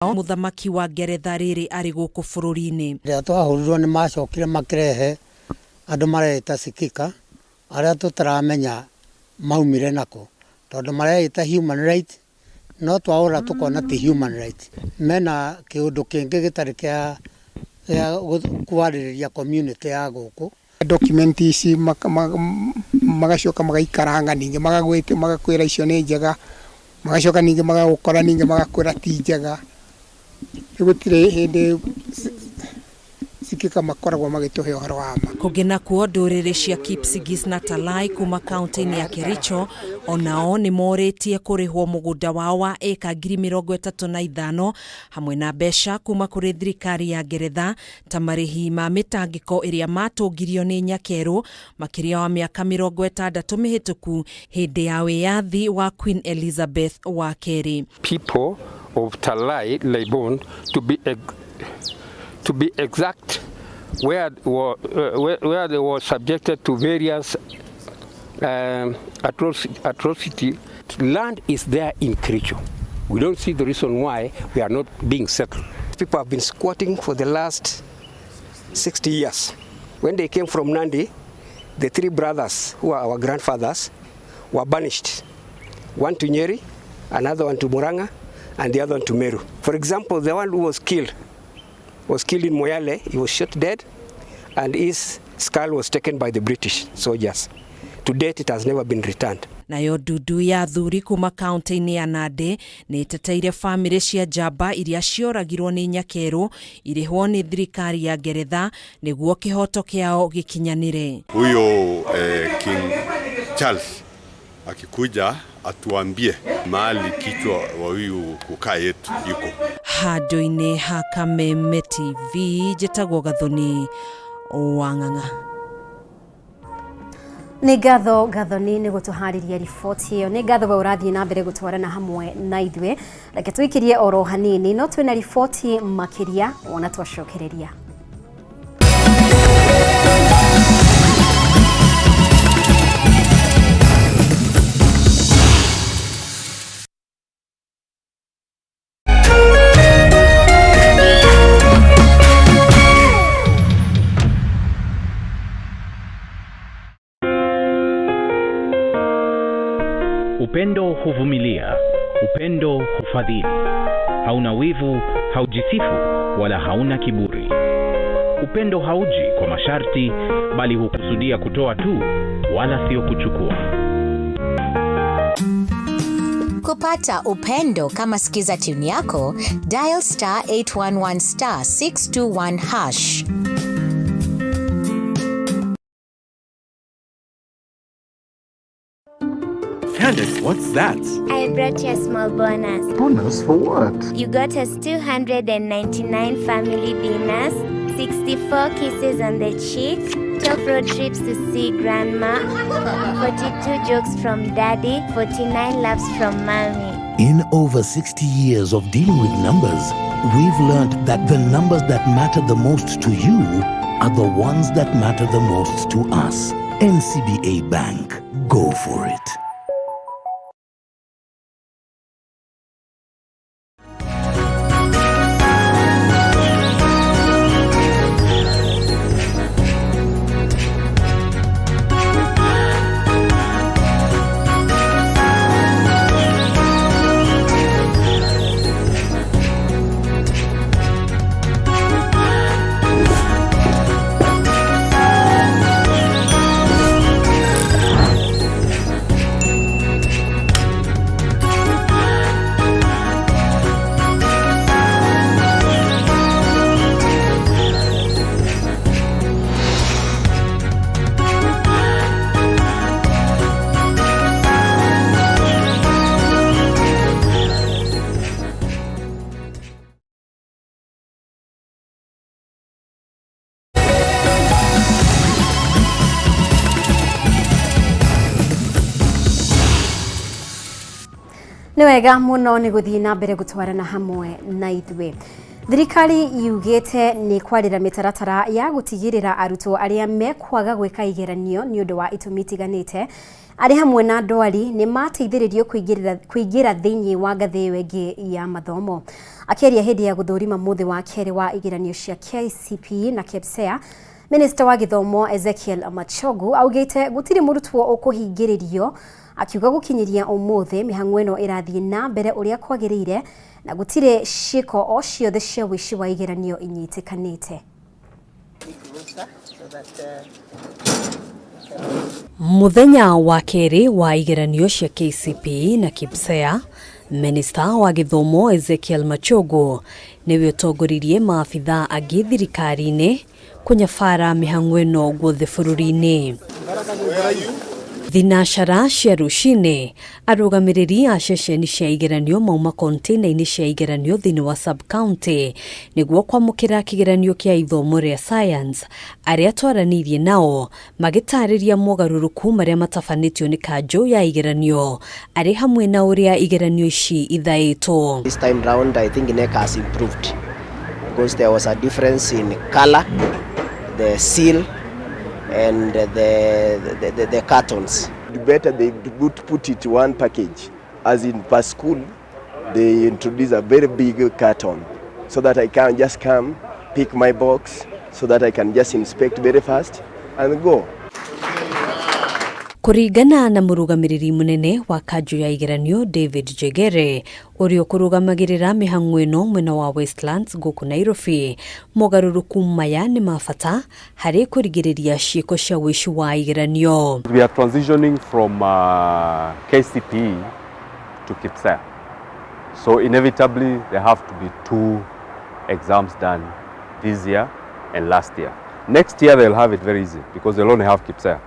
Muthamaki wa Ngeretha riri ari guku bururi-ini. Ria twahurirwo ni macokire makirehe andu mareta sikika aria tutaramenya maumire nako tondu mareta human right no twaura tukona ti human right mena kiundu kingi gitari kia kuaririria community ya guku document ici magacoka magaikaranga ninge magagwite magakwira icio ni njega magacoka ninge magagukora ninge magakwira ti njega gutire hindi sikika makoragwo magituhe uhoro wa ma kugina kuo nduriri cia Kipsigis na Talai kuma kaunti-ini ya Kericho onao ni moritie kurihwo mugunda wao wa eka 35,000 hamwe na besha kuma kuri thirikari ya Ngeretha ta marihi ma mitangiko iria matungirio ni nyakeru makiria wa miaka 60 mihituku hindi ya wiyathi wa Queen Elizabeth wa Keri. People of Talai Leibon to be exact, where they were subjected to various atrocity. Land is there in Kericho. We don't see the reason why we are not being settled. People have been squatting for the last 60 years. When they came from Nandi, the three brothers who are our grandfathers were banished. One to Nyeri, another one to Muranga, and the other one to Meru. For example, the one who was killed in Moyale. He was shot dead and his skull was taken by the British soldiers. To date, it has never been returned. Nayo dudu ya thuri kuma kaunti-ini ya Nandi ni teteire family cia njamba iria cioragirwo ni nyakeru irihwo ni thirikari ya Ngeretha niguo kihoto kiao gikinyanire. Huyo King Charles akikuja atuambie mahali kichwa wa huyu kukaa yetu iko. Handu-ini ha Kameme TV jetagwo Gathoni Wang'ang'a. Ni gatho ni gutuhariria riboti iyo ni gatho urathie na mbere gutwarana hamwe na ithwe reke twikirie oro hanini no twina riboti makiria ona twacokereria. Upendo huvumilia, upendo hufadhili. Hauna wivu, haujisifu, wala hauna kiburi. Upendo hauji kwa masharti, bali hukusudia kutoa tu, wala sio kuchukua. Kupata upendo kama sikiza tune yako, dial *811 *621#. Candace, what's that? I brought you a small bonus. Bonus for what? You got us 299 family dinners, 64 kisses on the cheek, 12 road trips to see grandma, 42 jokes from daddy, 49 laughs from mommy. In over 60 years of dealing with numbers, we've learned that the numbers that matter the most to you are the ones that matter the most to us. NCBA Bank. Go for it. Ni wega muno ni guthii na mbere gutwarana hamwe na ithwe Thirikari yugite ni kwarira mitaratara ya gutigirira arutwo aria mekwaga gwika igeranio ni undu wa itumi itiganite ari hamwe na ndwari ni mateithiririo kuingira thiini wa ngathi wengi ya mathomo. Akeria hindi ya guthurima muthi wa keri wa igeranio cia KCPE na KPSEA, Minister wa Githomo Ezekiel Machogu augite gutiri murutwo ukuhingiririo, akiuga gukinyiria umuthi mihang'o ino irathie na mbere uria kwagirire na gutire shiko o ciothe cia wici wa igeranio inyitikanite. Muthenya wa keri wa igeranio cia KCPE na KPSEA, Minister wa Githomo Ezekiel Machogu niwe utongoririe maabitha angi thirikari-ini kunyabara mihang'o ino guothe bururi-ini. Thinashara cia rucini arugamiriri a ceceni cia igeranio mauma konteina-ini cia igeranio thiini wa sub-county niguo kwamukira kigeranio kia ithomo ria science aria twaranirie nao magitariria mogaruruku maria matafanitio ni kanjo ya igeranio ari hamwe na uria igeranio ici ithaitwo. This time round I think NEC has improved because there was a difference in color, the seal and the cartons. Better they would put it one package, as in per school they introduce a very big carton so that I can just come pick my box so that I can just inspect very fast and go. Kuringana na murugamiriri munene wa kanjo ya igeranio David Jegere urio kurugamagirira mihang'o ino mwena wa Westlands guku Nairobi, mogaruruku maya ni mabata hari kurigiriria ciiko cia wici wa igeranio. We are transitioning from KCPE to KPSEA, so inevitably there have to be 2 exams done this year and last year. Next year they'll have it very easy because they'll only have KPSEA.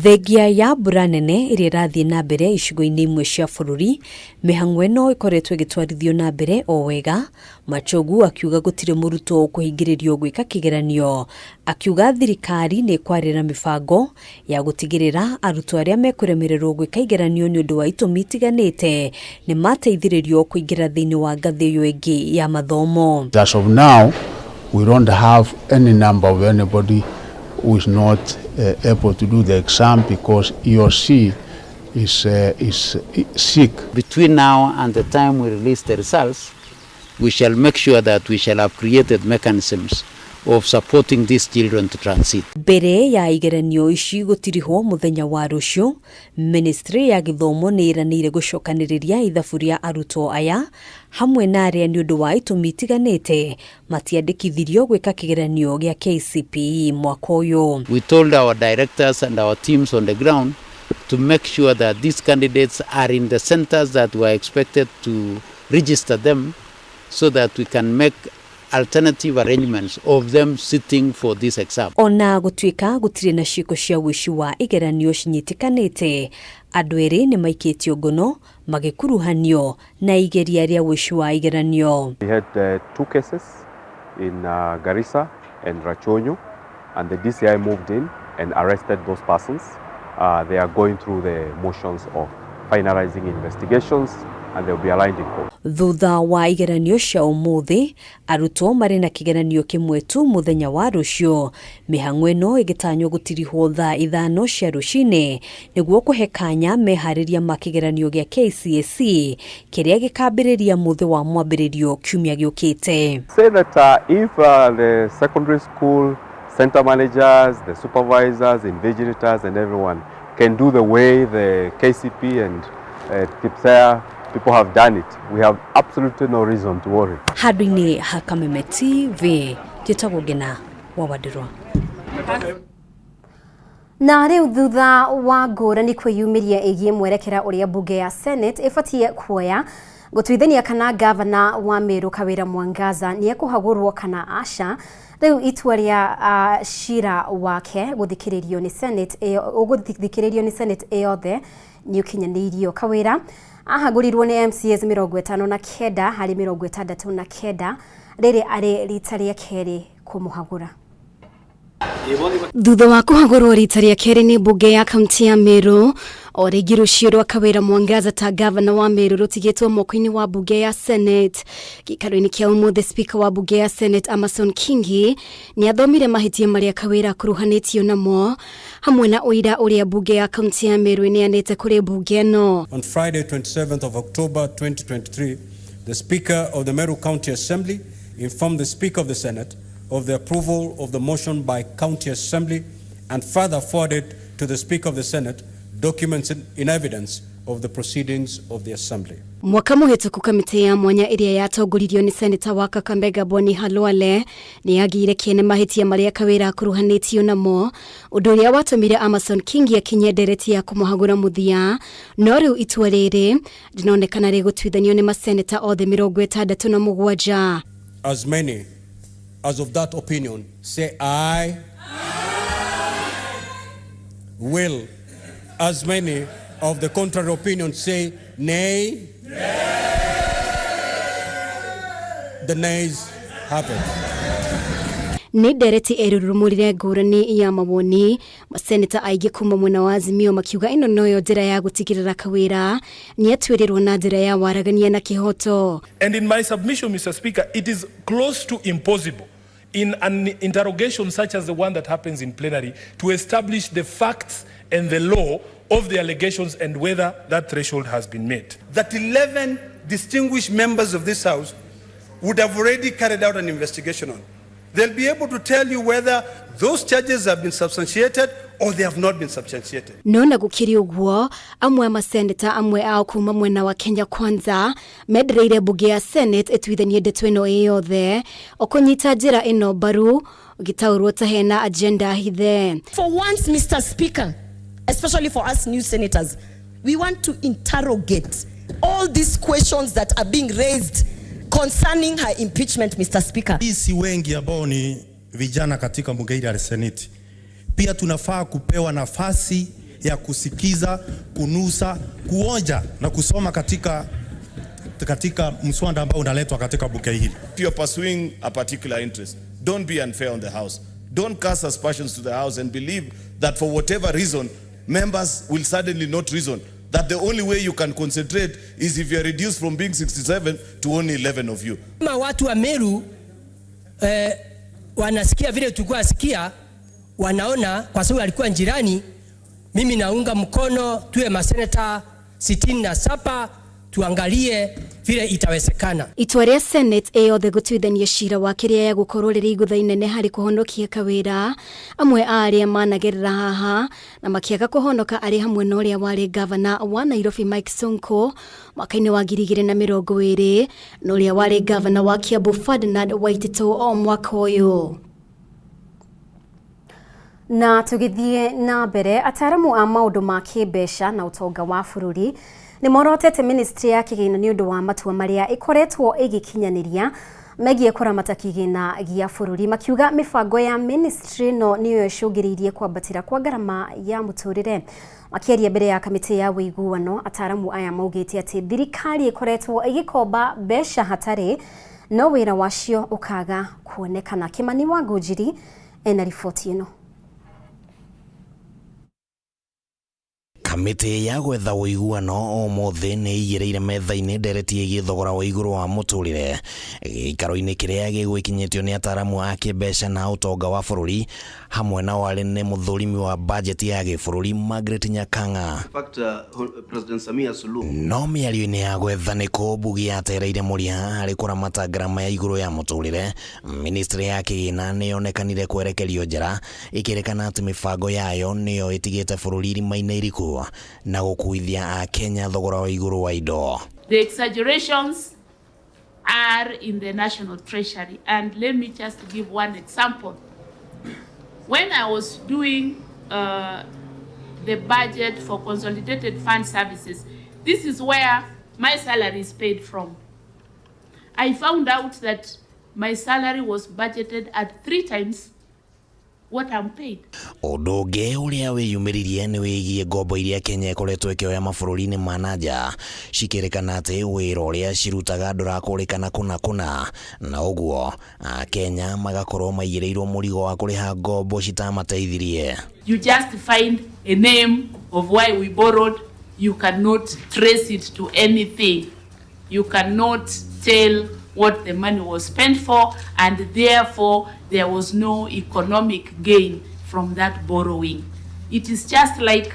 Thegia ya mbura nene iria irathie na mbere icigo-ini imwe cia bururi, mihang'o ino ikoretwo igitwarithio na mbere o wega. Machogu akiuga gutire murutwo kuhingiririo gwika kigeranio, akiuga thirikari ni kwarira mibango ya gutigirira arutwo aria mekuremererwo gwika igeranio ni undu wa itumi itiganite ni mateithiririo kuingira thiini wa ngathi iyo ingi ya mathomo. As of now, we don't have any number of anybody who is not able to do the exam because he or she is sick. Between now and the time we release the results, we shall make sure that we shall have created mechanisms of supporting these children to transit. Mbere ya igeranio ici gutiriho muthenya wa rucio, Ministry ya Githomo ni iranire gucokaniriria ithabu ria arutwo aya hamwe na aria ni undu wa itumi itiganite matiandikithirio gwika kigeranio gia KCPE mwaka uyu. We told our directors and our teams on the ground to make sure that these candidates are in the centers that were expected to register them so that we can make alternative arrangements of them sitting for this exam. Ona gutwika gutire na ciiko cia wici wa igeranio cinyitikanite, andu eri ni maikitio ngono magikuruhanio na igeria ria wici wa igeranio. We had 2 cases in Garissa and Rachonyo, and the DCI moved in and arrested those persons. They are going through the motions of finalizing investigations and they will be aligned in court. Thutha wa igeranio cia umuthi, arutwo mari na kigeranio kimwe tu muthenya wa rucio, mihang'o ino igitanyo gutirihwo thaa 5 cia rucini niguo kuhe kanya mehariria makigeranio gia KCSE kiria gikambiriria muthi wa mwambiririo kiumia giukite. Say that if the secondary school center managers, the supervisors, invigilators and everyone can do the way the KCP and KPSEA people have done it, we have absolutely no reason to worry. Hadini ha Kameme TV Jitagwo Gina wa Wadirwa. Na riu thutha wa ngurani kwiyumiria igie mwerekera uria bunge ya Senate ifatie kuoya gutwithania kana governor wa Meru Kawira Mwangaza ni ekuhagurwo kana aca, riu itua ria shira wake guthikiririo ni Senate eyothe ni ukinyanirio. Kawira ahagurirwo ni MCAs 59 hari 69 riri ari rita ria keri kumuhagura. Thutha wa kũhagũrwo rita rĩa kerĩ nĩ mbunge ya kaunti ya Meru, o rĩngĩ rũciũ rwa Kawĩra Mwangaza ta gavana wa Meru rũtigĩtwo moko-inĩ wa mbunge ya Senate. Gĩikaro-inĩ kĩa ũmũthĩ speaker wa mbunge ya Senate Amason Kingi nĩ athomire mahĩtia marĩa Kawĩra akuruhanĩtio namo, hamwe na ũira ũrĩa mbunge ya kaunti ya Meru ĩneanĩte kũrĩ mbunge ĩno. On Friday 27th of October 2023, the Speaker of the Meru County Assembly informed the Speaker of the Senate of the approval of the motion by County Assembly and further forwarded to the Speaker of the Senate documents in evidence of the proceedings of the Assembly. Mwaka mũhĩtũku kamĩtĩ ya mwanya ĩrĩa yatongoririo nĩ Senator wa Kakamega Boni Halwale nĩ yagĩire kĩene mahĩtia marĩa Kawĩra akuruhanĩtio namo, ũndũ ũrĩa watũmire Amason Kingi akinye ndereti ya kũmũhagũra mũthia, no rĩu itua rĩrĩ rĩronekana rĩgũtuithanio nĩ maseneta othe 67. As many as of that opinion say aye. Will as many of the contrary opinion say nay? The nays have it. Nĩ ndereti erurumũrire ngũrani ya mawoni, maseneta aingĩ kuma mwena wa Azimio makiuga ĩno noyo njĩra ya gũtigĩrĩra Kawĩra nĩ atuĩrĩrwo na njĩra ya waragania na kĩhoto. And in my submission, Mr. Speaker, it is close to impossible in an interrogation such as the one that happens in plenary to establish the facts and the law of the allegations and whether that threshold has been met. That 11 distinguished members of this House would have already carried out an investigation on. They'll be able to tell you whether those charges have been substantiated or they have not been substantiated. No na gũkĩrĩ ũguo, amwe a maseneta amwe ao kuma mwena wa Kenya Kwanza mendereire mbunge ya Senate ĩtuithanie ndeto ĩno ĩyothe o kũnyita njĩra ĩno mbaru ũgĩtaũrwo ta hena agenda hithe. For once, Mr. Speaker, especially for us new senators, we want to interrogate all these questions that are being raised concerning her impeachment, Mr. Speaker. Sisi wengi ambao ni vijana katika bunge hili la Seneti pia tunafaa kupewa nafasi ya kusikiza, kunusa, kuonja na kusoma katika mswada ambao unaletwa katika bunge hili. If you're pursuing a particular interest, don't be unfair on the House. Don't cast aspersions to the House and believe that for whatever reason members will suddenly not reason. That the only way you can concentrate is if you are reduced from being 67 to only 11 of you. Kama watu wa Meru wanasikia vile tulikuwa sikia, wanaona kwa sababu alikuwa jirani, mimi naunga mkono tuwe maseneta 67 tuangalie vile itawezekana. Itua rĩa Senate yothe gũtuithania cira wa kĩrĩa ya gũkorwo rĩrĩ igũtha inene harĩ kũhonokia Kawĩra, amwe arĩa managerera haha na makĩaga kũhonoka arĩ hamwe na ũrĩa warĩ gavana wa Nairobi Mike Sonko mwaka-inĩ wa 2020 na ũrĩa warĩ gavana wa Kiambu Ferdinand Waititu o mwaka ũyũ. Na tũgĩthiĩ na mbere, ataramu a maũndũ ma kĩmbeca na ũtonga wa bũrũri nĩ morotete ministry ya kĩgĩna nĩ ũndũ wa matua marĩa ĩkoretwo ĩgĩkinyanĩria megiĩ kũramata kĩgĩna gĩa bũrũri, makiuga mĩbango ya ministry no nĩyo ĩcũngĩrĩirie kwambatĩra kwa ngarama ya mũtũrĩre. Makĩaria mbere ya kamĩtĩ ya ũiguano, ataramu aya maugĩte atĩ thirikari ĩkoretwo ĩgĩkomba mbeca hatarĩ no wĩra wacio ũkaga kuonekana. Kĩmani wa Ngũnjiri ena riboti ĩno. Kamĩtĩ ya gwetha ũiguano ũmũthĩ nĩ ĩigĩrĩire metha-inĩ ndereti ĩgiĩ thogora wa igũrũ wa mũtũrĩre gĩikaro-inĩ kĩrĩa gĩgũkinyĩtio nĩ ataramu a kĩmbeca na ũtonga wa bũrũri hamwe na warĩ nĩ mũthũrimi wa bajeti ya gĩbũrũri Margaret Nyakanga. No mĩario-inĩ ya gwetha nĩ kũ mbugi yatereire mũria harĩ kũramata ngarama ya igũrũ ya mũtũrĩre, ministry ya kĩgĩna nĩ yonekanire kwerekerio njĩra ĩkĩrĩkana atĩ mĩbango yayo nĩyo ĩtigĩte bũrũri irima-inĩ iriku na gũkuithia a Kenya thogora wa igũrũ wa indo. The exaggerations are in the National Treasury, and let me just give one example. When I was doing the budget for Consolidated Fund Services, this is where my salary is paid from. I found out that my salary was budgeted at 3 times what I'm paid. Ũndũ ũngĩ ũrĩa wĩyumĩririe nĩ wĩgiĩ ngombo iria Kenya ĩkoretwo ĩkĩoya mabũrũri-inĩ ma nanja, cikĩrĩkana atĩ wĩra ũrĩa cirutaga ndũrakũrĩkana kũna na ũguo Kenya magakorwo maigĩrĩirwo mũrigo wa kũrĩha ngombo citamateithirie. You just find a name of why we borrowed. You cannot trace it to anything. You cannot tell what the money was spent for, and therefore there was no economic gain from that borrowing. It is just like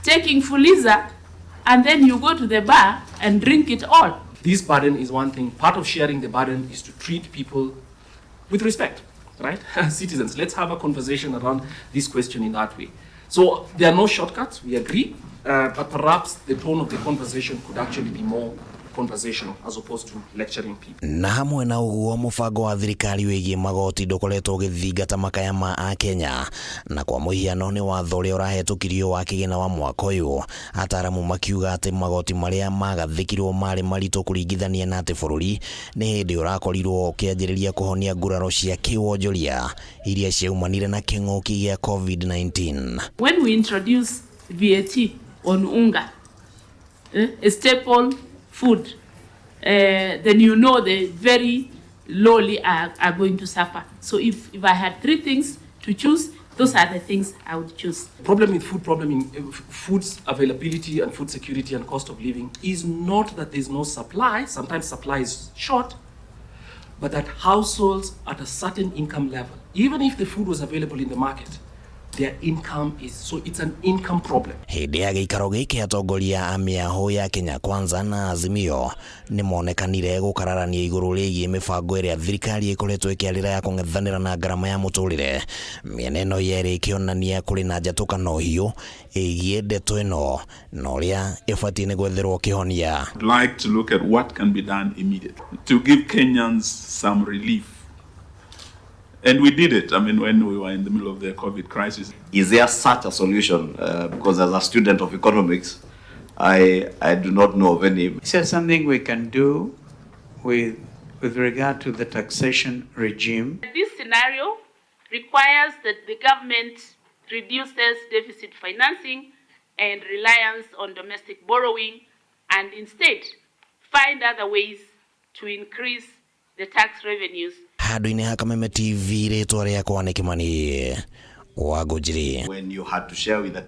taking Fuliza and then you go to the bar and drink it all. This burden is one thing. Part of sharing the burden is to treat people with respect, right? Citizens, let's have a conversation around this question in that way. So there are no shortcuts, we agree, but perhaps the tone of the conversation could actually be more conversational as opposed to lecturing people. Na hamwe na ũguo mũbango wa thirikari wĩgiĩ magoti ndũkoretwo ũgĩthingata makaya ma a Kenya, na kwa mũhiano nĩ watho ũrĩa ũrahetũkirio wa kĩgĩna wa mwaka ũyũ, ataaramu makiuga atĩ magoti marĩa magathĩkirwo marĩ maritũ kũringithania na atĩ bũrũri nĩ hĩndĩ ũrakorirwo ũkĩanjĩrĩria kũhonia nguraro cia kĩwonjoria iria ciaumanire na kĩng'ũki gĩa COVID-19. When we introduce VAT on unga, a staple food, then you know the very lowly are going to suffer. So if I had three things to choose, those are the things I would choose. Problem in food's availability and food security and cost of living is not that there's no supply, sometimes supply is short, but that households at a certain income level, even if the food was available in the market, their income is, so it's an income problem. Hĩndĩ ya gĩikaro gĩkĩ atongoria a mĩahũ ya Kenya Kwanza na Azimio nĩ monekanire gũkararania igũrũ rĩgiĩ mĩbango ĩrĩa thirikari ĩkoretwo ĩkĩarĩra ya kũng'ethanĩra na ngarama ya mũtũrĩre. Mĩena ĩno yerĩ ĩkĩonania kũrĩ na njatũkano hiũ ĩgiĩ ndeto ĩno na ũrĩa ĩbatiĩ nĩ gwetherwo kĩhonia. I'd like to look at what can be done immediately to give Kenyans some relief. And we did it, I mean, when we were in the middle of the COVID crisis. Is there such a solution? Because as a student of economics, I do not know of any. Is there something we can do with regard to the taxation regime? This scenario requires that the government reduces deficit financing and reliance on domestic borrowing, and instead find other ways to increase the tax revenues. Handũ-inĩ ha Kameme TV rĩtwa rĩakwa nĩ Kimani wa Ngũnjiri. When you had to share with the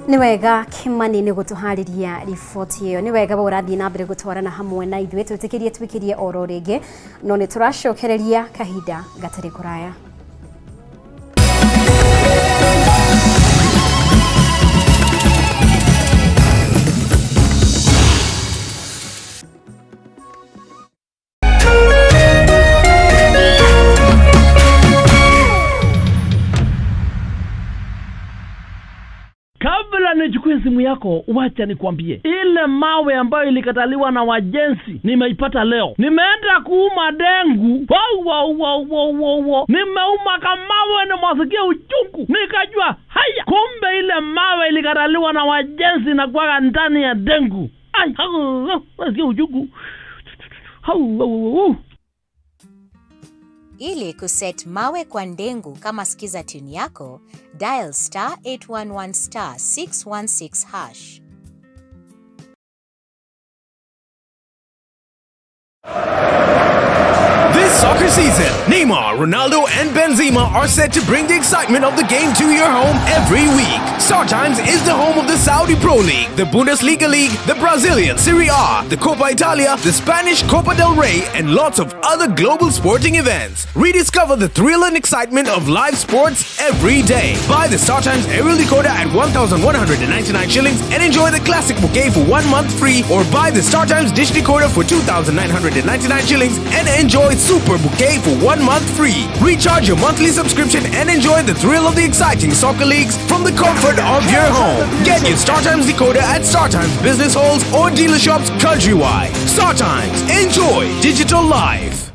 Nĩ wega Kimani nĩ gũtũharĩria riboti ĩyo. Nĩ wega ũrathiĩ na mbere gũtwarana hamwe na ithuĩ twĩtĩkĩrie twĩkĩrie oro rĩngĩ, no nĩ tũracokereria kahinda gatarĩ kũraya. Nichukue simu yako, wacha nikwambie. Ile mawe ambayo ilikataliwa na wajenzi nimeipata leo. Nimeenda kuuma dengu. Wow. Nimeuma kamawe na mwasikia uchungu. Nikajua, haya, kumbe ile mawe ilikataliwa na wajenzi na kwa ndani ya dengu. Ai, mwasikia uchungu. Ili kuset mawe kwa ndengu kama skiza tune yako, dial *811 *616#. This soccer season, Neymar, Ronaldo, and Benzema are set to bring the excitement of the game to your home every week. StarTimes is the home of the Saudi Pro League, the Bundesliga League, the Brazilian Serie A, the Copa Italia, the Spanish Copa del Rey, and lots of other global sporting events. Rediscover the thrill and excitement of live sports every day. Buy the StarTimes aerial decoder at 1,199 shillings and enjoy the classic bouquet for 1 month free, or buy the StarTimes dish decoder for 2,999 shillings and enjoy Super Bouquet for 1 month free. Recharge your monthly subscription and enjoy the thrill of the exciting soccer leagues from the comfort of your home. Get your StarTimes decoder at StarTimes business halls or dealer shops countrywide. StarTimes. Enjoy digital life.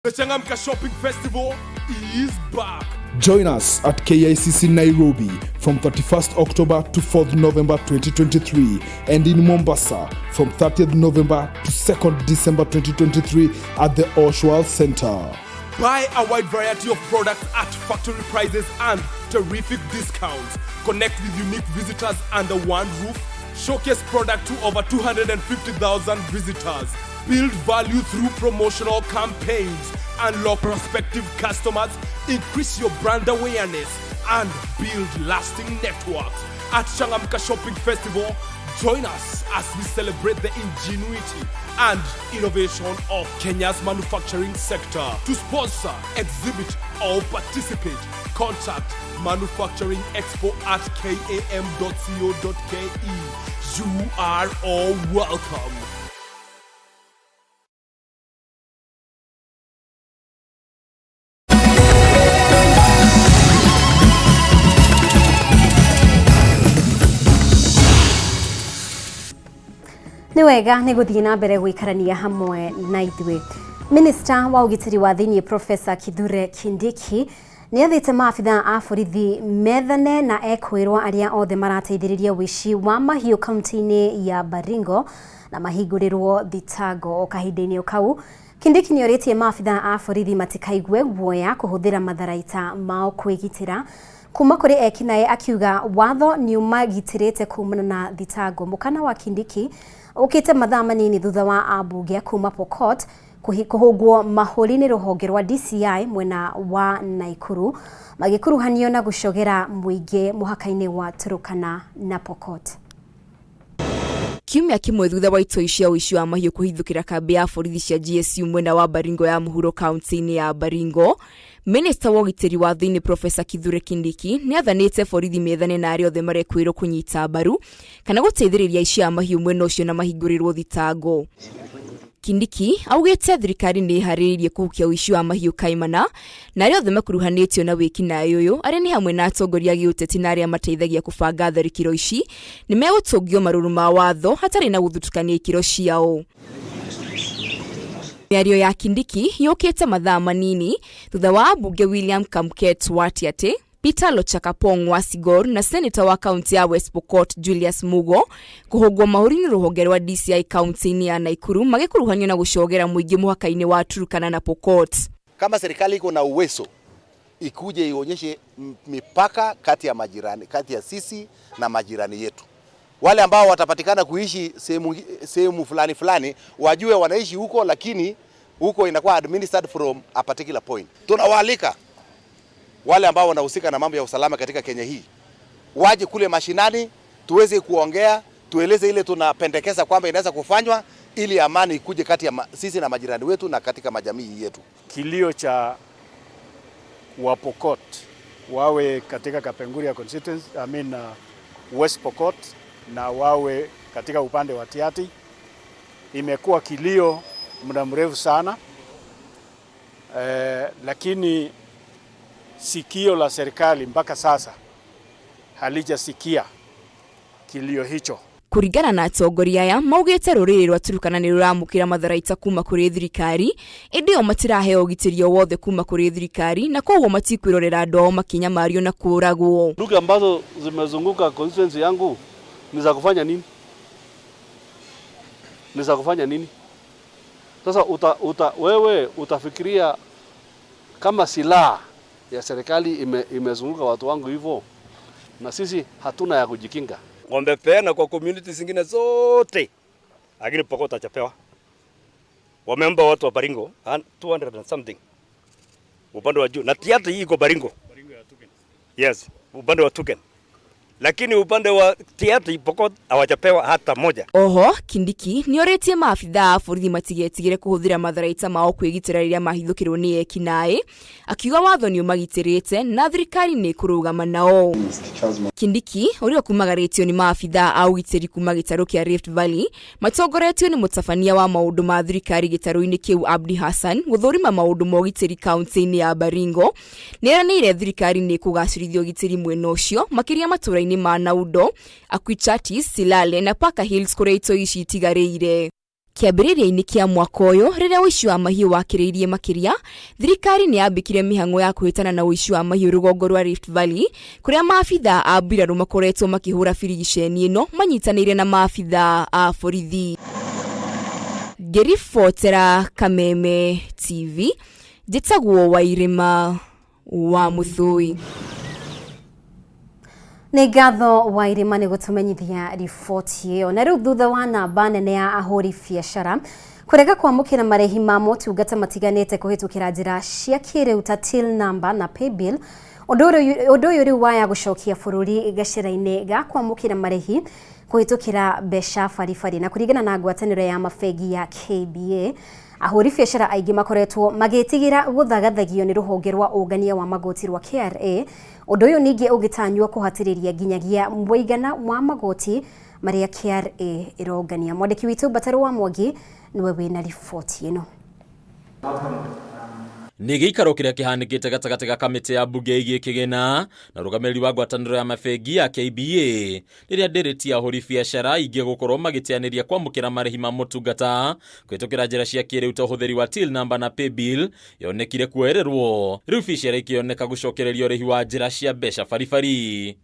The Changamka Shopping Festival is back. Join us at KICC Nairobi from 31st October to 4th November 2023 and in Mombasa from 30th November to 2nd December 2023 at the Oswald Center. Buy a wide variety of products at factory prices and terrific discounts. Connect with unique visitors under one roof. Showcase product to over 250,000 visitors. Build value through promotional campaigns. Unlock prospective customers. Increase your brand awareness and build lasting networks. At Changamka Shopping Festival, join us as we celebrate the ingenuity and innovation of Kenya's manufacturing sector. To sponsor, exhibit, or participate, contact Manufacturing Expo at kam.co.ke. You are all welcome. Nĩ wega nĩ gũthiĩ na mbere gũikarania hamwe na ithuĩ. Minister wa ũgitĩri wa thĩinĩ Professor Kithure Kindiki nĩ athĩte maabitha a borithi methane na ekwĩrwo arĩa othe marateithĩrĩria ũici wa mahiũ kaunti-inĩ ya Baringo na mahingũrĩrwo thitango o kahinda-inĩ kau. Kindiki nĩ orĩtie maabitha a borithi matikaigue guoya kũhũthĩra matharaita mao kwĩgitĩra kuma kũrĩ ekinaĩ, akiuga watho nĩ ũmagitĩrĩte kumana na thitango. Mũkana wa Kindiki ukite mathaa manini thutha wa ambunge kuma Pokot kuhugwo mahũri nĩ rũhonge rwa DCI mwena wa Naikuru magĩkuruhanio na gũcogera mũingĩ mũhaka-inĩ wa Turukana na Pokot. Kiumia kimwe thutha wa itoi cia ũici wa mahiũ kũhithũkĩra kambi ya borithi cia GSU mwena wa Baringo ya Mohoro kaunti-inĩ ya Baringo, Minister wa ũgitĩri wa thĩinĩ Professor Kithure Kindiki nĩ athanĩte borithi methane na arĩa othe marekwĩrwo kũnyita mbaru kana gũteithĩrĩria aici a mahiũ mwena ũcio na mahingũrĩrwo thitango. Kindiki augĩte thirikari nĩ ĩharĩrĩirie kũhukia ũici wa mahiũ kaimana na arĩa othe makuruhanĩtio na wĩkinaĩ ũyũ arĩa nĩ hamwe na atongoria gĩũteti na arĩa mateithagia kũbanga tharĩkĩro ici nĩ megũtũngio marũrũ ma watho hatarĩ na gũthutũkania ikĩro ciao. Mĩario ya Kindiki yũkĩte mathaa manini thutha wa ambunge William Kamket Watiate, Peter Lochakapong wa Sigor na senator wa kaunti ya West Pokot Julius Mugo kũhũngwo mahũri-inĩ rũhonge rwa DCI kaunti-inĩ ya Naikuru magĩkuruhanio na gũcogera mũingĩ mũhaka-inĩ wa Turkana na Pokot. Kama serikali iko na uwezo ikuje ionyeshe mipaka kati ya majirani, kati ya sisi na majirani yetu. Wale ambao watapatikana kuishi sehemu fulani fulani wajue wanaishi huko, lakini huko inakuwa administered from a particular point. Tunawaalika wale ambao wanahusika na mambo ya usalama katika Kenya hii waje kule mashinani tuweze kuongea, tueleze ile tunapendekeza kwamba inaweza kufanywa ili amani ikuje kati ya sisi na majirani wetu na katika majamii yetu. Kilio cha Wapokot wawe katika Kapenguria constituency, West Pokot na wawe katika upande wa Tiati imekuwa kilio muda mrefu sana, lakini sikio la serikali mpaka sasa halijasikia kilio hicho. Kuringana na atongoria aya maugĩte rũrĩrĩ rwa Turkana nĩ rũramũkĩra matharaita kuma kũrĩ thirikari, ĩndĩ o matiraheo ũgitĩri o wothe kuma kũrĩ thirikari na koguo matikwĩrorera andũ ao makinyamario na kũragwo. Ndugu ambazo zimezunguka constituency yangu ni za kufanya nini? Ni za kufanya nini? Sasa wewe utafikiria kama silaha ya serikali imezunguka watu wangu hivyo na sisi hatuna ya kujikinga. Ng'ombe peana kwa community zingine zote, lakini Pokot hajapewa. Wameomba watu wa Baringo 200 and something upande wa juu, na Tiati hii iko Baringo. Baringo ya Tuken. Yes, upande wa Tuken. Lakini upande wa Tiati Pokot hawajapewa hata moja. Oho, Kindiki nĩ orĩtie maabitha a borithi matigetigĩre kũhũthĩra matharaita mao kwĩgitĩra rĩrĩa mahithũkĩrwo nĩ ekinaĩ, akiuga watho nĩ ũmagitĩrĩte na thirikari nĩ kũrũgama nao. Kindiki ũrĩa kumagarĩtio nĩ maabitha a ũgitĩri kuma gĩtarũ kĩa Rift Valley matongoretio nĩ mũtabania wa maũndũ ma thirikari gĩtarũ-inĩ kĩu Abdi Hassan gũthũrima maũndũ ma ũgitĩri kaunti-inĩ ya Baringo. Nĩeranĩire thirikari nĩ kũgacĩrithia ũgitĩri mwena ũcio makĩria matũra-inĩ ma Naudo, Akwichatis, Silale na Paka Hills kũrĩa itoi ici itigarĩire. Kiambĩrĩria-inĩ kĩa mwaka ũyũ rĩrĩa ũici wa mahiũ wakĩrĩirie makĩria, thirikari nĩ yambĩkire mĩhang'o ya kũhĩtana na ũici wa mahiũ rũgongo rwa Rift Valley, kũrĩa maabitha a mbirarũ makoretwo makĩhũra birigiceni ĩno manyitanĩire na maabitha a borithi. Ngĩribotera Kameme TV, njĩtagwo Wairĩma wa Mũthũi. Nĩ ngatho Wairĩma nĩ gũtũmenyithia riboti ĩyo. Na rĩu thutha wa namba nene ya ahũri biacara kũrega kwamũkĩra marĩhi ma motungata matiganĩte kũhĩtũkĩra njĩra cia kĩrĩu ta till number na paybill, ũndũ ũyũ rĩu waya gũcokia bũrũri gacĩra-inĩ ga kwamũkĩra marĩhi kũhĩtũkĩra mbeca baribari. Na kũringana na ngwatanĩro ya mabengi ya KBA, ahũri biacara aingĩ makoretwo magĩtigĩra gũthagathagio nĩ rũhonge rwa ũngania wa magoti rwa KRA, ũndũ ũyũ ningĩ ũgĩtanywo kũhatĩrĩria nginyagia mũigana wa magoti marĩa KRA ĩrongania. Mwandĩki witũ Batarũ wa Mwangi niwe wĩna riboti ĩno. Nĩ gĩikaro kĩrĩa kĩhanĩkĩte gatagatĩ ga kamĩtĩ ya mbunge ĩgiĩ kĩgĩna na rũgamĩrĩri wa ngwatanĩro ya mabengi ya KBA rĩrĩa ndĩrĩti ahũri biacara ingĩ gũkorwo magĩteanĩria kwamũkĩra marĩhi ma motungata kũhĩtũkĩra njĩra cia kĩrĩu ta ũhũthĩri wa till number na paybill yonekire kuoererwo, rĩu biacara ikĩoneka gũcokereria ũrĩhi wa njĩra cia mbeca baribari.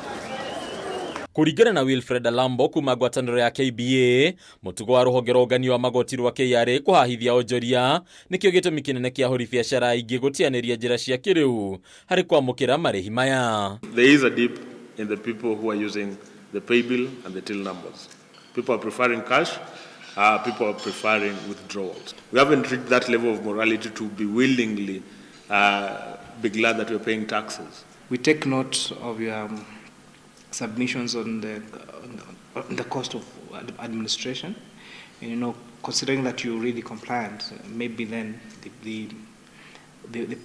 Kũringana na Wilfred Alambo kuma ngwatanĩro ya KBA, mũtugo wa rũhonge rwa ũngania wa magoti rwa KRA kũhahithia onjoria nĩkĩo gĩtũmi kĩnene kĩa ahũri biacara aingĩ gũtianĩria njĩra cia kĩrĩu harĩ kwamũkĩra marĩhi maya. There is a dip in the people who are using the paybill and the till numbers. People are preferring cash, people are preferring withdrawals. We haven't reached that level of morality to be willingly be glad that we're paying taxes. We take note of your submissions on the cost of administration, and considering that you're really compliant, maybe then the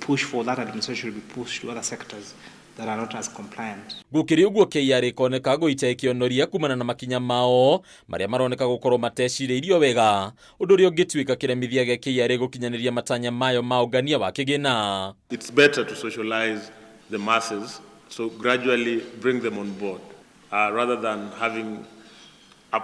push for that administration will be pushed to other sectors that are not as compliant. Gũkĩrĩ ũguo KRA koneka gũita ĩkĩonoria kumana na makinya mao marĩa maroneka gũkorwo matecirĩirio wega, ũndũ ũrĩa ũngĩtuĩka kĩremithia gĩa KRA gũkinyanĩria matanya mayo ma ũngania wa kĩgĩna. It's better to socialize the masses, so gradually bring them on board, rather than having a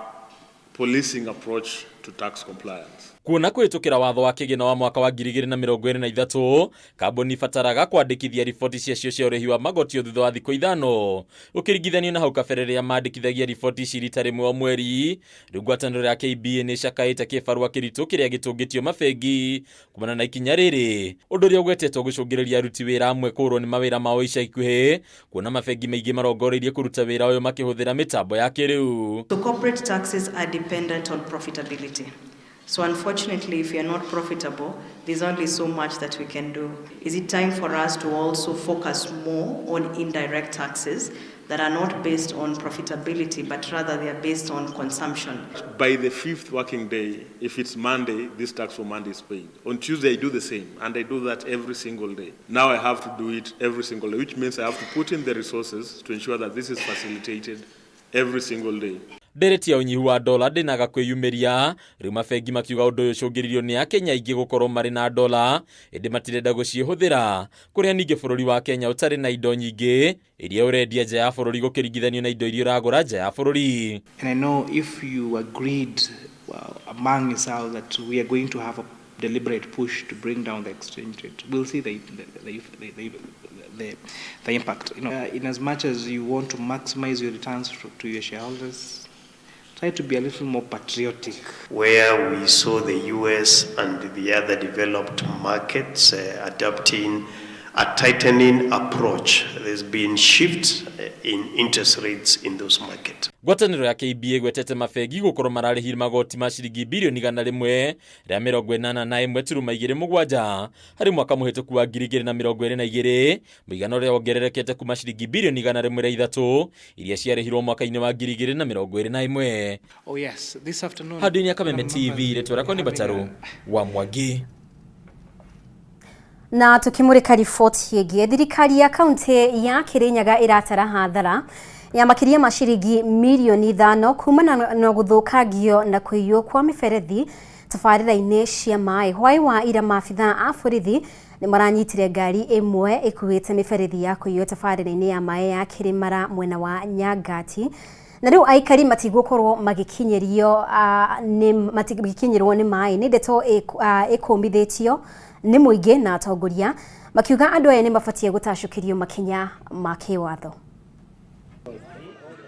policing approach to tax compliance. Kuona kũhĩtũkĩra watho wa kĩgĩna wa mwaka wa 2023, kambuni ibataraga kwandĩkithia riboti ciacio cia ũrĩhi wa magoti thutha wa thikũ 5, ũkĩringithanio na hau kabere rĩrĩa mandĩkithagia riboti ici rita rĩmwe o mweri. Rĩu ngwatanĩro ya KBA nĩ cakaĩte kĩbarũa kĩritũ kĩrĩa gĩtũngĩtio mabengi kumana na ikinya rĩrĩ, ũndũ ũrĩa ũgwetetwo gũcũngĩrĩria aruti wĩra amwe kũrwo nĩ mawĩra mao ica ikuhĩ, kuona mabengi maingĩ marongoreirie kũruta wĩra ũyũ makĩhũthĩra mĩtambo ya kĩrĩu. So corporate taxes are dependent on profitability. So unfortunately, if we are not profitable, there's only so much that we can do. Is it time for us to also focus more on indirect taxes that are not based on profitability, but rather they are based on consumption? By the 5th working day, if it's Monday, this tax for Monday is paid. On Tuesday, I do the same, and I do that every single day. Now I have to do it every single day, which means I have to put in the resources to ensure that this is facilitated every single day. Ndereti ya ũnyihu wa dola ndĩnaga kwĩyumĩria, rĩu mabengi makiuga ũndũ ũyũ ũcũngĩrĩirio nĩ Akenya aingĩ gũkorwo marĩ na dola, ĩndĩ matirenda gũciĩhũthĩra, kũrĩa ningĩ bũrũri wa Kenya ũtarĩ na indo nyingĩ iria ũrendia nja ya bũrũri gũkĩringithanio na indo iria ũragũra nja ya bũrũri. And I know if you agreed among yourselves that we are going to have a deliberate push to bring down the exchange rate, we'll see the impact. In as much as you want to maximize your returns to your shareholders, try to be a little more patriotic. Where we saw the US and the other developed markets adopting a tightening approach, there's been shifts in interest rates in those markets. Ngwatanĩro ya KBA gwetete mabengi gũkorwo mararĩhire magoti ma ciringi birioni 100 rĩa 81.27 harĩ mwaka mũhĩtũku wa 2022, mũigana ũrĩa wongererekete kuma ciringi birioni 103 iria ciarĩhirwo mwaka-inĩ wa 2021. Oh yes, this afternoon. Handũ-inĩ ya Kameme TV, rĩtwa rĩakwa nĩ Batarũ wa Mwangi. Na tukimurika riboti ĩngĩ, thirikari ya kaunti ya Kirinyaga iratara hathara ya makĩria ma ciringi milioni 5 kumana na gũthũkangio na kũiywo kwa mĩberethi tabarĩra-inĩ cia maĩ. Hwaĩ wa ira maabitha a borithi nĩ maranyitire ngari ĩmwe ĩkuĩte mĩberethi ya kũiywo tabarĩra-inĩ ya maĩ ya Kĩrĩmara mwena wa Nyangati na riu aikari matigukorwo magikinyirio ni matigikinyirwo ni mai ni ndeto ikumbithitio ni muingi na atongoria makiuga andu aya ni mabatie gutashukirio makinya ma kiwatho.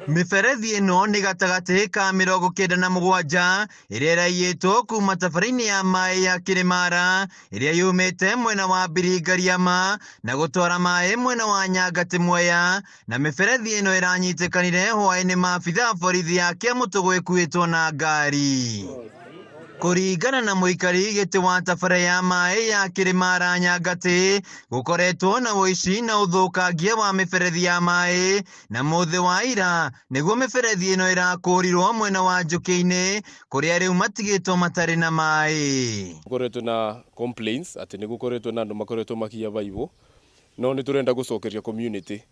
Miferethi ino ni gatagati ka 97 iria iraiyitwo kuma tafarini ya mai ya Kirimara iria yumite mwena wa Birigariama na gutwara mai mwena wa Nyangati Mwea, na miferethi ino iranyitikanire hwaini maabitha borithi ya Kiamũtũgũ ikuitwo na ngari. Kuringana na muikari giti wa tabara ya mai ya Kirimara Nyangati, gukoretwo na woici na uthukangia wa miferethi ya mai, na muthi wa ira niguo miferethi ino irakurirwo mwena wa Njuki-ini kuria riu matigitwo matari na mai. Gukoretwo na complaints ati ni gukoretwo na andu makoretwo makia baibo, no ni turenda gucokeria community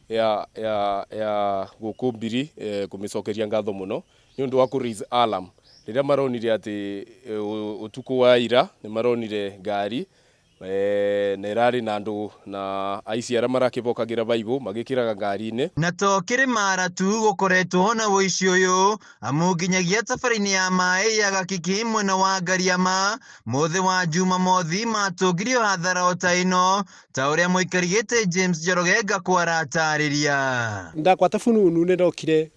ya gukumbiri kumicokeria ngatho muno ni undu wa ku raise alarm rĩrĩa maronire ati utuku wa ira ni maronire ngari na irari na andu na aici ara marakibokagira baibo magikiraga ngari-ini. Na to Kirimara tu gukoretwo na woici uyu amu nginyagia tabara-ini ya mai ya Gakiki mwena wa Ngariama muthi wa Jumamothi matungirio hathara o ta ino ta uria muikari giti James Njoroge Ngakwara atariria. Ndakwata fununu ni ndokire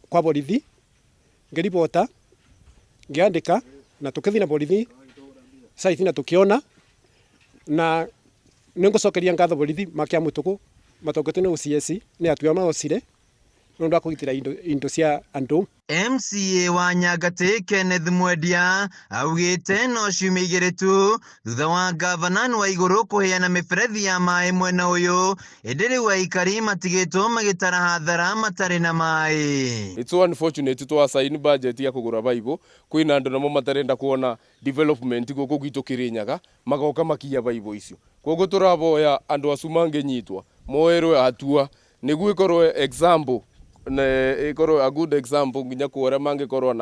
kwa borithi ngeribota ngiandika na tukithi na borithi site na tukiona na ningucokeria ngatho borithi makiamũtũgũ matongete ni UCS ni atuya maocire nondu akugitira indo cia andu. MCA wa Nyangati Kenneth Mwendia augite no ciumia igiri tu thutha wa gavana wa iguru kuheana miferethi ya mai mwena uyu indi wa aikari matigitwo magitara hathara matari na mai. It's so unfortunate to assign budget ya kugura baibo kwina andu namo matarenda kuona development guku gitu Kirinyaga magoka makia baibo icio. Koguo turaboya andu acu mangenyitwa moerwe atua niguo ikorwo example na ikorwo a good example nginya kuora mangikorwo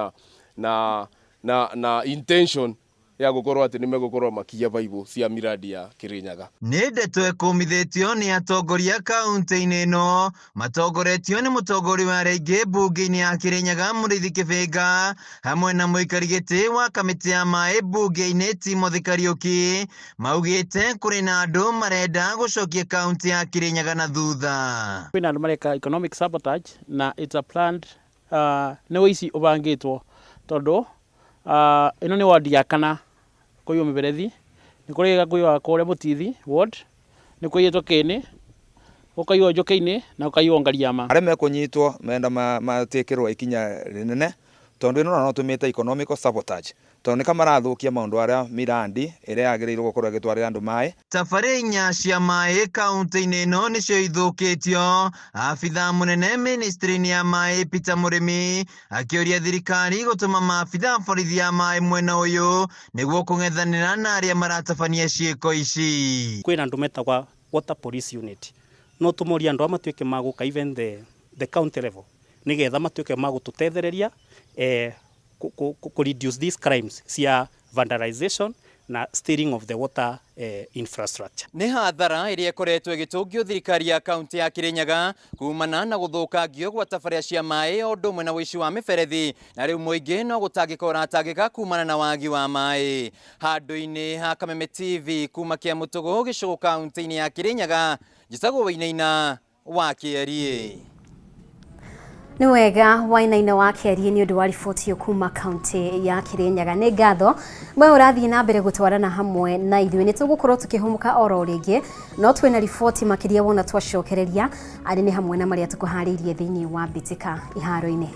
na intention ya gukorwo ati nimegukorwo makia baibo cia miradi ya Kirinyaga. Ni ndeto ikumithitio ni atongoria kaunti-ini ino matongoretio ni mutongoria wa reingi bunge-ini ya Kirinyaga Muriithi Kĩbĩnga hamwe na muikari giti wa kamiti ya mai bunge-ini Timothy Kariuki maugite kuri na andu marenda gucokia kaunti ya Kirinyaga na thutha. Kwina andu mareka economic sabotage na it's a planned ni wici ubangitwo tondu ino ni ward ya kana kuyo miberethi ni kuriga kuyo kore Mutithi ward ni kuyitwo Kini ukayo Njuki-ini na ukayo Ngariama are mekunyitwo menda matikirwa ikinya rinene tondu ino no tumite economic sabotage tondu ni kamarathukia maundu aria mirandi iria yagirirwo gukorwo gitwarira andu mai. Tabara inya cia mai kaunti-ini ino nicio ithukitio. Afitha munene ministry-ini ya mai Peter Murimi akiuria thirikari gutuma maabitha borithi ya mai mwena uyu niguo kung'ethanira na aria maratabania ciiko ici. Kwina andu metagwa water police unit no tumuria andu amatuike maguka even the county level nigetha matuike magututethereria reduce these crimes cia vandalization na stealing of the water infrastructure. Ni hathara iria ikoretwo igitungio thirikari ya kaunti ya Kirinyaga kumana na guthukangio gwa tabaria cia mai o ũndũ ũmwe na wici wa miberethi, na riu muingi no gutangika kumana na wagi wa mai. Handu-ini ha Kameme TV kuma Kiamũtũgũ Gĩcũgũ kaunti-ini ya Kirinyaga Njĩtagwo Wainaina wa Kĩarie. Ni wega Wainaina wa Kĩarie ni undu wa riboti yo kuma kaunti ya Kirinyaga. Ni ngatho mwe urathii na mbere gutwarana hamwe na ithuĩ. Ni tugukorwo tukihumuka oro ringi no twina riboti makiria wona twacokereria ari ni hamwe na maria tukuhariirie thiini wa Bitika iharo-ini.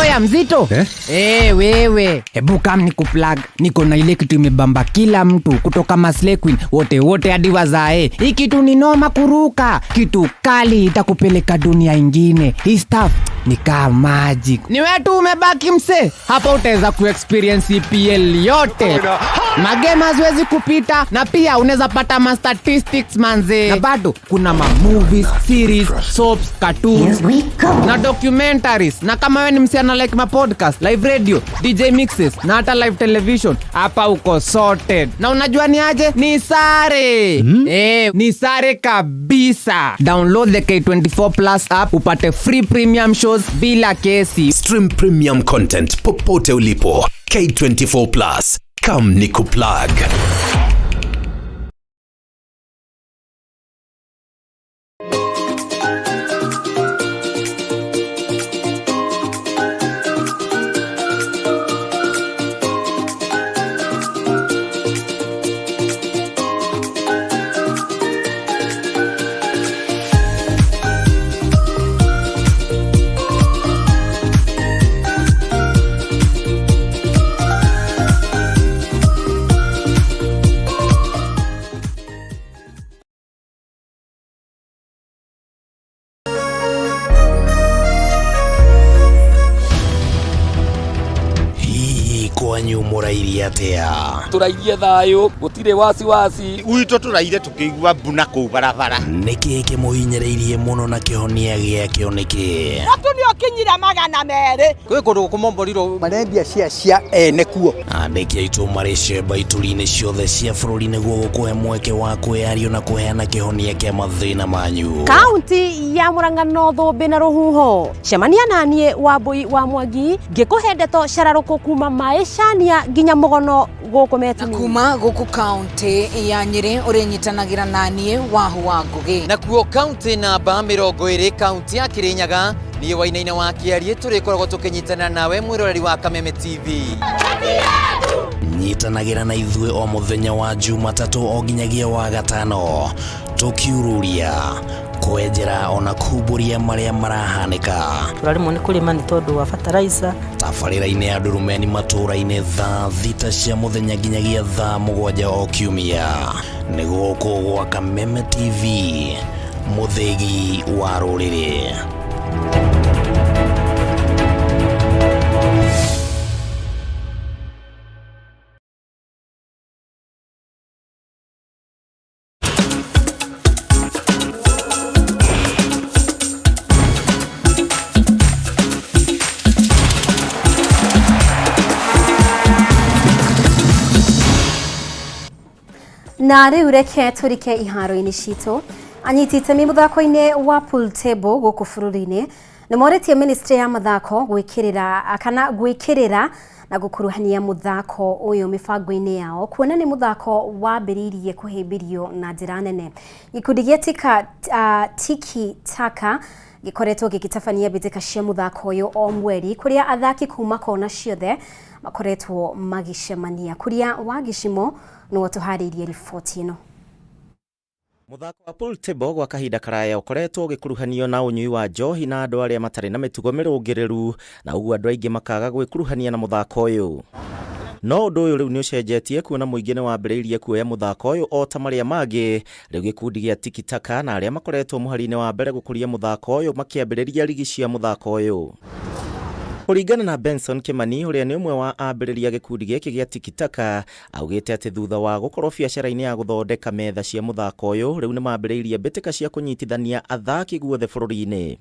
Oya mzito wewe hebu kam nikuplug, niko na ile kitu imebamba kila mtu kutoka Maslay Queen wote hadi wazae. Hii kitu ni noma kuruka, kitu kali itakupeleka dunia ingine. Hii stuff ni kama magic. Ni wetu umebaki mse. Hapa utaweza kuexperience EPL yote. Magame haziwezi kupita na pia unaweza pata ma statistics manze. Na bado kuna ma movies, series, soaps, cartoons na documentaries. Na kama wewe ni msichana like ma podcast, live radio, DJ mixes na hata live television, hapa uko sorted. Na unajua ni aje? Ni sare. Ni sare kabisa. Download the K24 Plus app upate free premium shows bila kesi. Stream premium content popote ulipo. K24 Plus. Come nikuplug. Turaigua thayo gutire wasiwasi gwito turaire tukigua mbuna ku barabara niki kimuhinyereirie muno na kihonia giakio niki atu ni okinyira magana mere kwi kundu kumomboriro marendia cia ene kuo andiki aitu marishe baituri-ini ciothe cia bururi niguo gukuhe mweke wa kwiario na kuheana kihonia kia mathina manyu. Kaunti ya Murang'a North na Ruhuho cemania nanie Wambui wa Mwangi ngikuhe ndeto cararuku kuma maishania nginya Mugono guku metini kuma guku kaunti ya Nyeri urinyitanagĩra nanie Wahu wa Ngugi na kuo kaunti namba 20 kaunti ya Kirinyaga ni wainaina wa Kiarie turikoragwo tukinyitana nawe mwiroreri wa Kameme TV. Nyitanagĩra na ithuĩ o muthenya wa Jumatatu o nginyagia wa Gatano tukiururia kwenjera ona kuburia maria marahanika. Turarimwo ni kurima ni tondu wa fertilizer. Tabarĩra-inĩ ya ndurumeni matũra-inĩ thaa thita cia muthenya nginyagia thaa 7 o kiumia. Nĩ gũkũ gwa Kameme TV, muthegi wa rũrĩrĩ. Na riu reke turike iharo-ini citu anyitite mi muthako-ini wa pool table guku bururi-ini ni moretie ministry ya mathako gwikirira na gukuruhania muthako uyu mibango-ini yao kuona ni muthako wambiriirie kuhimbirio na njira nene. Gikundi gia tiki taka gikoretwo gikitabania mbĩtĩka cia muthako uyu o mweri kuria athaki kuma kona ciothe makoretwo magicemania. Kuria wa gicimo no tuharirie riboti ino. Muthako wa pool table gwa kahinda karaya ukoretwo ugikuruhanio na unyui wa njohi na andu aria matari na mitugo mirungireru na uguo andu aingi makaga gwikuruhania na muthako uyu. No undu uyu riu ni ucenjetie kuona muingi ni wambiriirie kuoya muthako uyu o ta maria mangi. Riu gikundi gia tiki taka na aria makoretwo muhari-ini wa mbere gukuria muthako uyu makiambiriria ligi cia muthako uyu. Kuringana na Benson Kimani uria ni umwe wa ambiriria gikundi giki gia tiki taka augite ati thutha wa gukorwo biacara-ini ya guthondeka metha cia muthako uyu riu ni mambiriirie mbitika cia kunyitithania athaki guothe bururi-ini.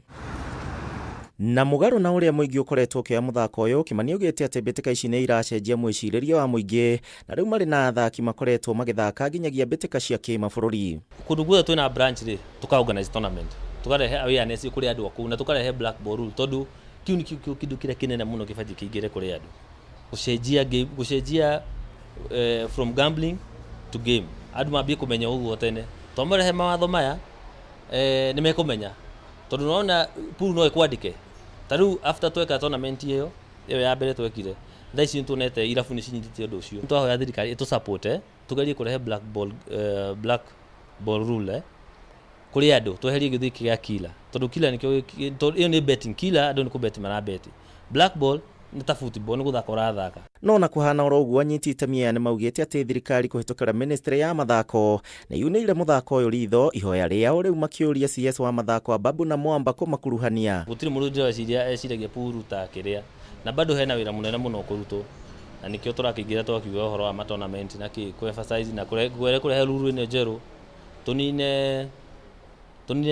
Na mugaru na uria muingi ukoretwo ukioya muthako uyu Kimani augite ati mbitika ici ni iracenjia mwiciririo wa muingi na riu mari na athaki makoretwo magithaka nginyagia mbitika cia kimabururi. Kundu guothe twina branch ri tuka organize tournament tukarehe awareness kuri andu aku na tukarehe black ball rule tondu kiu ni kindu kiria kinene muno kibathi kiingire kuri andu gucenjia from gambling to game andu mambie kumenya uguo tene tomarehe mawatho maya ni mekumenya tondu naona pool no ikwandike tariu after tweka tournament iyo ya mbere twekire thaici tunete irabu ni cinyitite undu ucio twahoya thirikari itu support tugerie kurehe black ball rule kuri andu tweherie githii kia kila tondu kila nikio iyo ni betting kila andu ni kubet marabeti black ball nĩ ta football nĩ gũthaka ũrathaka. No na kũhana oro ũguo anyiti itemi aya nĩ maugĩte atĩ thirikari kũhĩtũkĩra ministry ya mathako nĩ yunĩire mũthako ũyũ ritho ihoya rĩao rĩu makĩũria CS wa mathako wa Babu na Mwamba kũmakuruhania. Gũtirĩ mũndũ ndĩreciria eciragia puru ta kĩrĩa na bado hena wĩra mũnene mũno kũrutwo na nĩkĩo tũrakĩingĩra twakiuga ũhoro wa tournament na kũ-emphasize na kũrehe ruru-inĩ njerũ tũnine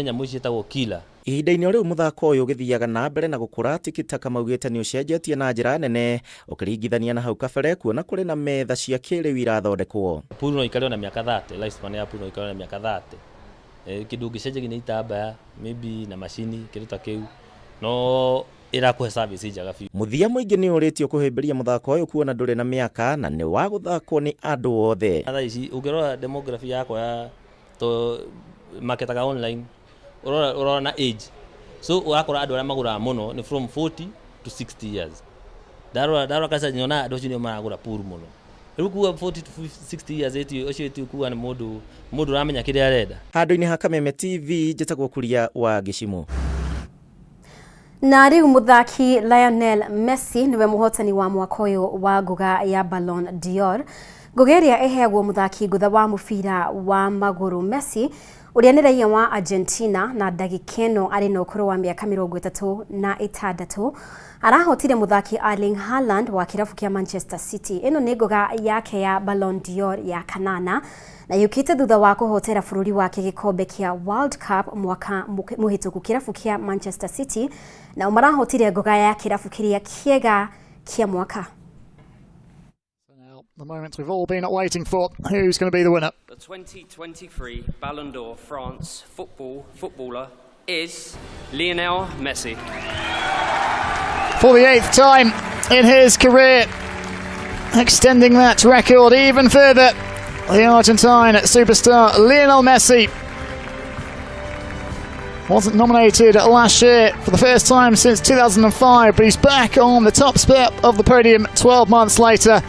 nyamũ ici ciĩtagwo killer. Ihinda-inĩ rĩu mũthako ũyũ ũgĩthiaga na mbere na gũkũra, Tikitaka maugĩte nĩ ũcenjetie na njĩra nene ũkĩringithania na hau kabere, kuona kũrĩ na metha cia kĩrĩu irathondekwo. Pool no ikare na miaka 30, lifespan ya pool no ikare na miaka 30. Kĩndũ gĩcenjagia nĩ itambaya maybe na macini kĩndũ ta kĩu no ĩrakũhe service njega biũ. Mũthia mũingĩ nĩ ũrĩtio kũhĩmbĩria mũthako ũyũ kuona ndũrĩ na mĩaka na nĩ wa gũthakwo nĩ andũ othe. Thaa ici ũngĩrora demography yakwa ya marketaga online urora na age, so urakora andũ arĩa magũraga mũno ni from 40 to 60 years. Darwa kasa nyona andũ acio maragũra pool mũno. Rĩu kuwa 40 to 60 years ũcio kuwa nĩ mũndũ ũramenya kĩrĩa arenda. Handũ-inĩ ha Kameme TV njĩtagwo Kuria wa Gĩcimo. Na rĩu mũthaki Lionel Messi niwe mũhotani wa mwaka ũyũ wa nguga ya Ballon d'Or. Nguga ĩrĩa ĩheagwo mũthaki ngũtha wa mũbira wa magũrũ. Messi ũrĩa nĩ raia wa Argentina na ndagĩka ĩno arĩ na ũkũrũ wa mĩaka 36 arahotire mũthaki Erling Haaland wa kĩrabu kĩa Manchester City. Ĩno nĩ nguga yake ya Ballon d'Or ya kanana na yũkĩte thutha wa kũhotera bũrũri wake gĩkombe kĩa World Cup mwaka mũhĩtũku kĩrabu kĩa Manchester City na marahotire nguga ya kĩrabu kĩrĩa kĩega kĩa mwaka. The moment we've all been waiting for. Who's going to be the winner? The 2023 Ballon d'Or France footballer is Lionel Messi. For the 8th time in his career, extending that record even further. The Argentine superstar Lionel Messi wasn't nominated last year for the first time since 2005, but he's back on the top step of the podium 12 months later,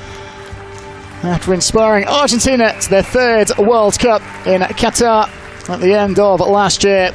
after inspiring Argentina to their 3rd World Cup in Qatar at the end of last year.